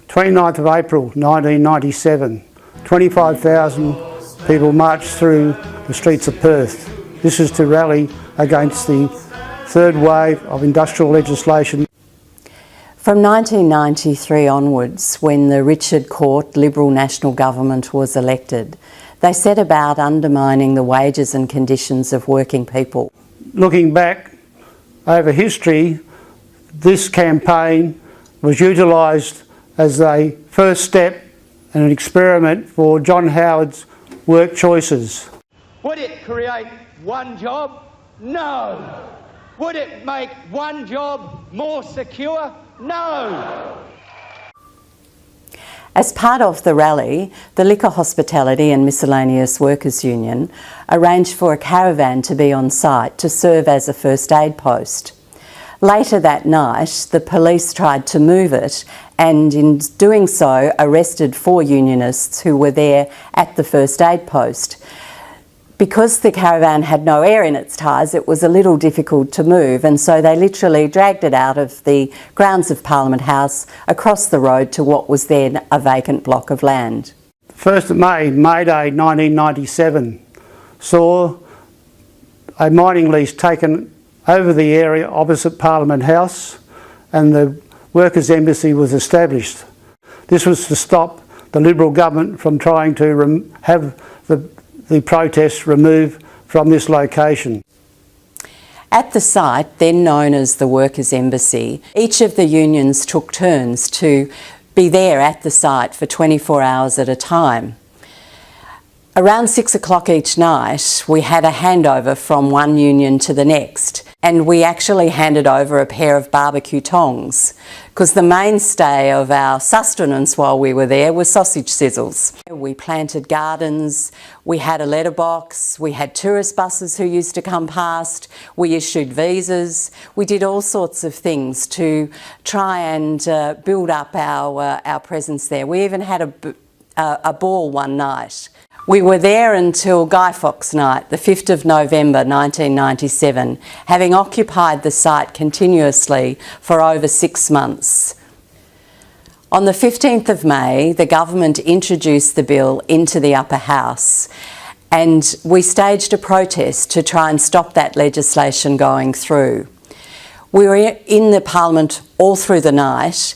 29th of April 1997, 25,000 people marched through the streets of Perth. This is to rally against the third wave of industrial legislation. From 1993 onwards, when the Richard Court Liberal National Government was elected, they set about undermining the wages and conditions of working people. Looking back over history, this campaign was utilised as a first step and an experiment for John Howard's work choices. Would it create one job? No. Would it make one job more secure? No. As part of the rally, the Liquor, Hospitality and Miscellaneous Workers Union arranged for a caravan to be on site to serve as a first aid post. Later that night, the police tried to move it and in doing so arrested 4 unionists who were there at the first aid post. Because the caravan had no air in its tyres, it was a little difficult to move, and so they literally dragged it out of the grounds of Parliament House across the road to what was then a vacant block of land. 1st of May, May Day 1997, saw a mining lease taken over the area opposite Parliament House, and the Workers' Embassy was established. This was to stop the Liberal government from trying to have the protests removed from this location. At the site, then known as the Workers' Embassy, each of the unions took turns to be there at the site for 24 hours at a time. Around 6 o'clock each night, we had a handover from one union to the next, and we actually handed over a pair of barbecue tongs, because the mainstay of our sustenance while we were there was sausage sizzles. We planted gardens, we had a letterbox, we had tourist buses who used to come past, we issued visas, we did all sorts of things to try and build up our presence there. We even had a ball one night. We were there until Guy Fawkes Night, the 5th of November 1997, having occupied the site continuously for over 6 months. On the 15th of May, the government introduced the bill into the upper house, and we staged a protest to try and stop that legislation going through. We were in the Parliament all through the night.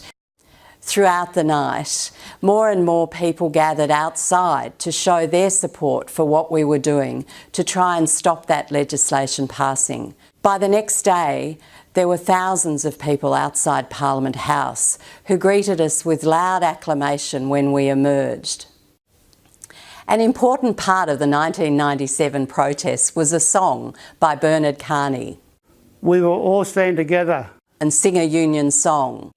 Throughout the night, more and more people gathered outside to show their support for what we were doing to try and stop that legislation passing. By the next day, there were thousands of people outside Parliament House who greeted us with loud acclamation when we emerged. An important part of the 1997 protests was a song by Bernard Carney. We will all stand together and sing a union song.